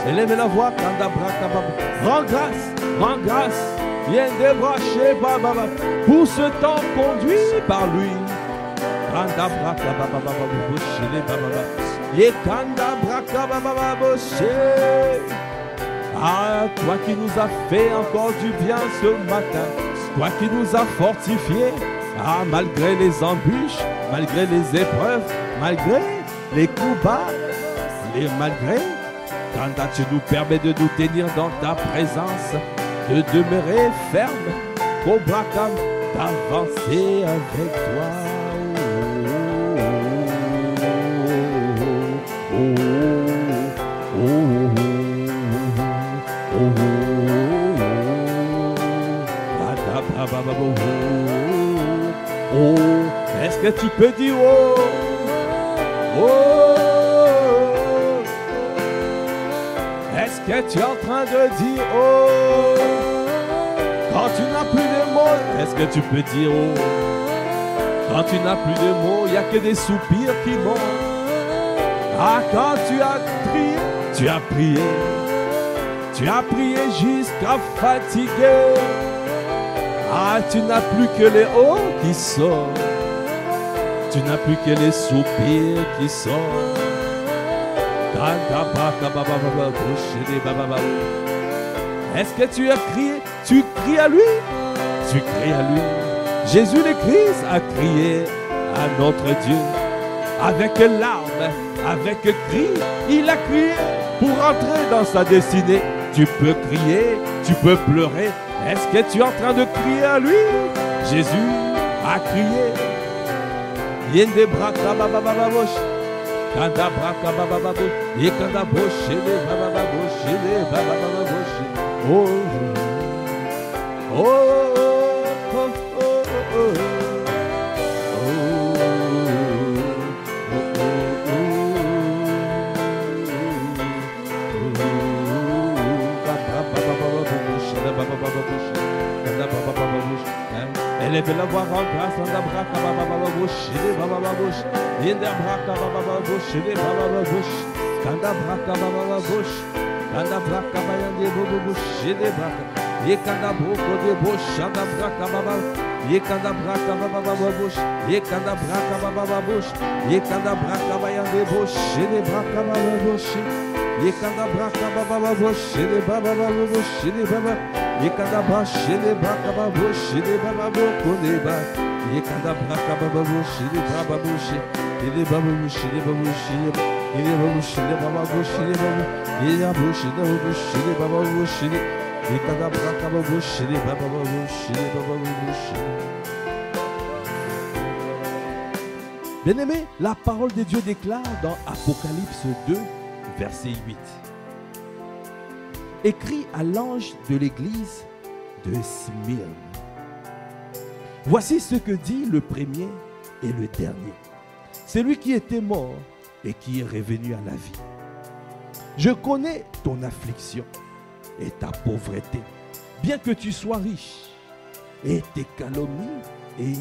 élevez la voix, rends grâce, viens débrancher, pour ce temps conduit par lui. Ah, toi qui nous as fait encore du bien ce matin, toi qui nous as fortifiés, ah, malgré les embûches, malgré les épreuves, malgré les coups bas, malgré, quand tu nous permets de nous tenir dans ta présence, de demeurer ferme, Cobrakam, d'avancer avec toi. Est-ce que tu peux dire oh, oh? Est-ce que tu es en train de dire oh? Quand tu n'as plus de mots, est-ce que tu peux dire oh? Quand tu n'as plus de mots, il n'y a que des soupirs qui montent. Ah, quand tu as prié, tu as prié. Tu as prié jusqu'à fatiguer. Ah, tu n'as plus que les hauts qui sortent. Tu n'as plus que les soupirs qui sortent. Est-ce que tu as crié? Tu cries à lui. Tu cries à lui. Jésus le Christ a crié à notre Dieu. Avec larmes, avec cri, il a crié pour entrer dans sa destinée. Tu peux crier, tu peux pleurer. Est-ce que tu es en train de crier à lui? Jésus a crié. Yende braka baba baba bosh. Kanda braka baba baba bosh. Yekanda bosh ele baba baba bosh ele baba baba bosh. Oh oh oh oh oh. Élève la voix en grâce, en la braque, baba bouche, les baba bouche, in the braque, baba bouche, les baba bouche, quand la braque, baba bouche, quand la braque, bayande, bobo bouche, les braque, et quand la broco de bouche, quand la braque, baba, et quand la braque, baba bouche, et quand la braque, baba bouche, et quand la braque, bayande, bouche, les braque, baba bouche, et quand la braque, baba bouche, les baba bouche, les baba. Yekanda shele baka babu shele babu kodeba yekanda braka babu shele babu shele babu shele babu shele babu shele babu shele babu yabu shele babu shele yekanda braka babu shele babu shele babu shele. Bien-aimé, la parole de Dieu déclare dans Apocalypse 2 verset 8. Écrit à l'ange de l'église de Smyrne. Voici ce que dit le premier et le dernier, celui qui était mort et qui est revenu à la vie. Je connais ton affliction et ta pauvreté, bien que tu sois riche, et tes calomnies et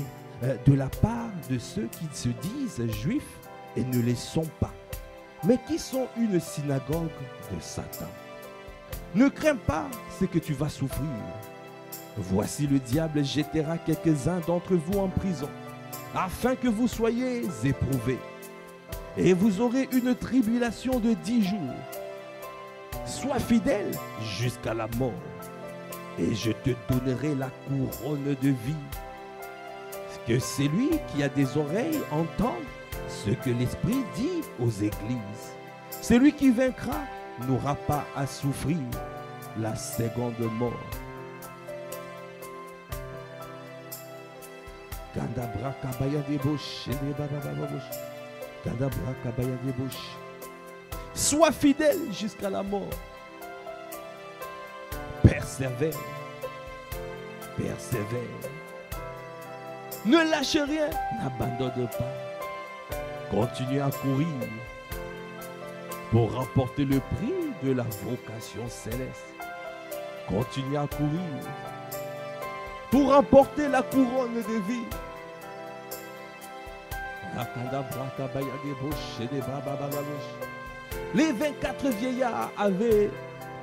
de la part de ceux qui se disent juifs et ne les sont pas, mais qui sont une synagogue de Satan. Ne crains pas ce que tu vas souffrir. Voici le diable jettera quelques-uns d'entre vous en prison, afin que vous soyez éprouvés. Et vous aurez une tribulation de 10 jours. Sois fidèle jusqu'à la mort, et je te donnerai la couronne de vie. Que celui qui a des oreilles entende ce que l'Esprit dit aux églises. Celui qui vaincra n'aura pas à souffrir la seconde mort. Sois fidèle jusqu'à la mort. Persévère. Persévère. Ne lâche rien. N'abandonne pas. Continue à courir pour remporter le prix de la vocation céleste. Continue à courir pour remporter la couronne de vie. Les 24 vieillards avaient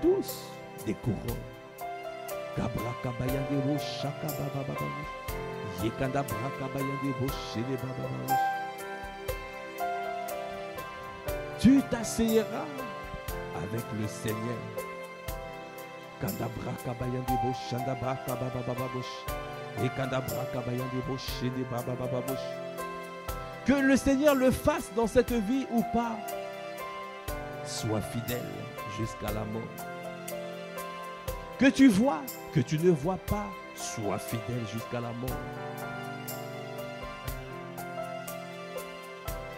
tous des couronnes. Tu t'asseyeras avec le Seigneur. Que le Seigneur le fasse dans cette vie ou pas, sois fidèle jusqu'à la mort. Que tu vois, que tu ne vois pas, sois fidèle jusqu'à la mort.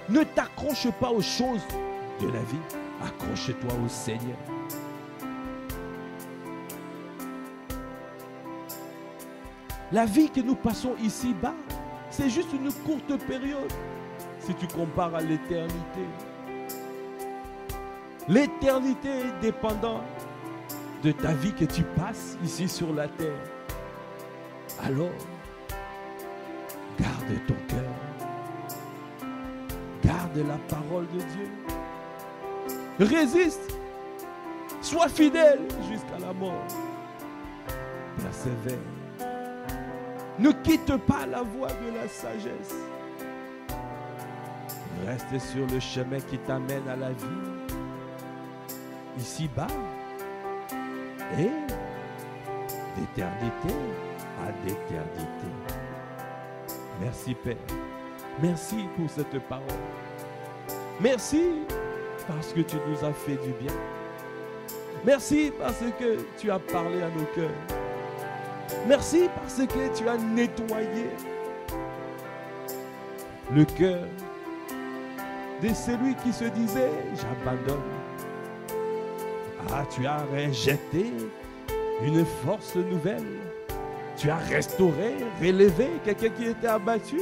Ne t'accroche pas aux choses de la vie, accroche-toi au Seigneur. La vie que nous passons ici-bas, c'est juste une courte période si tu compares à l'éternité. L'éternité est dépendante de ta vie que tu passes ici sur la terre. Alors, garde ton cœur. Garde la parole de Dieu. Résiste. Sois fidèle jusqu'à la mort. Persévère. Ne quitte pas la voie de la sagesse. Reste sur le chemin qui t'amène à la vie. Ici-bas. Et d'éternité à d'éternité. Merci Père. Merci pour cette parole. Merci parce que tu nous as fait du bien. Merci parce que tu as parlé à nos cœurs. Merci parce que tu as nettoyé le cœur de celui qui se disait j'abandonne. Ah, tu as rejeté une force nouvelle. Tu as restauré, relevé quelqu'un qui était abattu.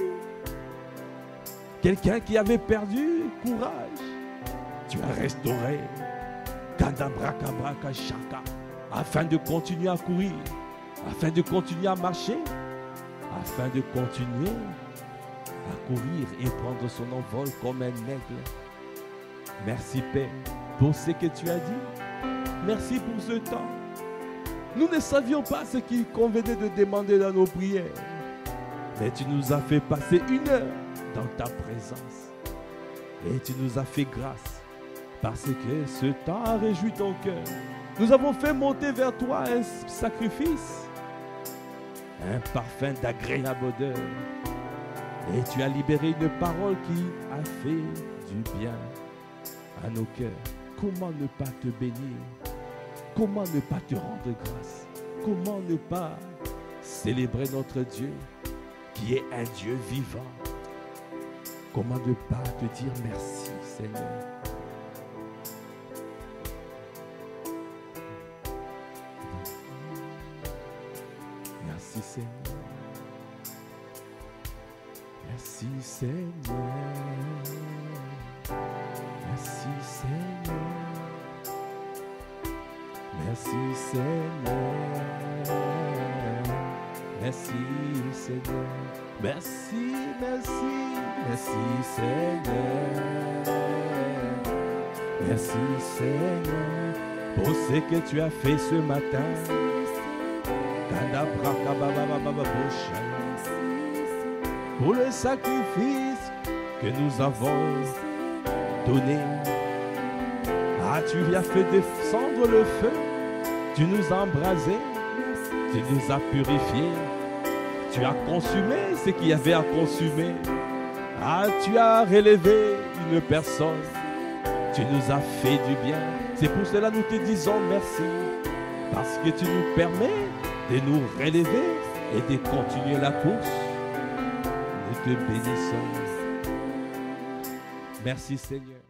Quelqu'un qui avait perdu courage. Tu as restauré Kandabraka Shaka afin de continuer à courir, afin de continuer à marcher, afin de continuer à courir et prendre son envol comme un aigle. Merci Père pour ce que tu as dit. Merci pour ce temps. Nous ne savions pas ce qu'il convenait de demander dans nos prières. Mais tu nous as fait passer 1 heure dans ta présence. Et tu nous as fait grâce parce que ce temps a réjoui ton cœur. Nous avons fait monter vers toi un sacrifice, un parfum d'agréable odeur. Et tu as libéré une parole qui a fait du bien à nos cœurs. Comment ne pas te bénir? Comment ne pas te rendre grâce? Comment ne pas célébrer notre Dieu qui est un Dieu vivant? Comment ne pas te dire merci, Seigneur? Merci, Seigneur. Merci, Seigneur. Merci, Seigneur. Merci, Seigneur. Merci, Seigneur. Merci, merci, merci, Seigneur. Merci, Seigneur, pour ce que tu as fait ce matin. Pour le sacrifice que nous avons donné. Ah, tu as fait descendre le feu, tu nous as embrasés, tu nous as purifiés, tu as consumé ce qu'il y avait à consumer. Ah, tu as relevé une personne, tu nous as fait du bien. C'est pour cela que nous te disons merci, parce que tu nous permets de nous relever et de continuer la course. Nous te bénissons. Merci Seigneur.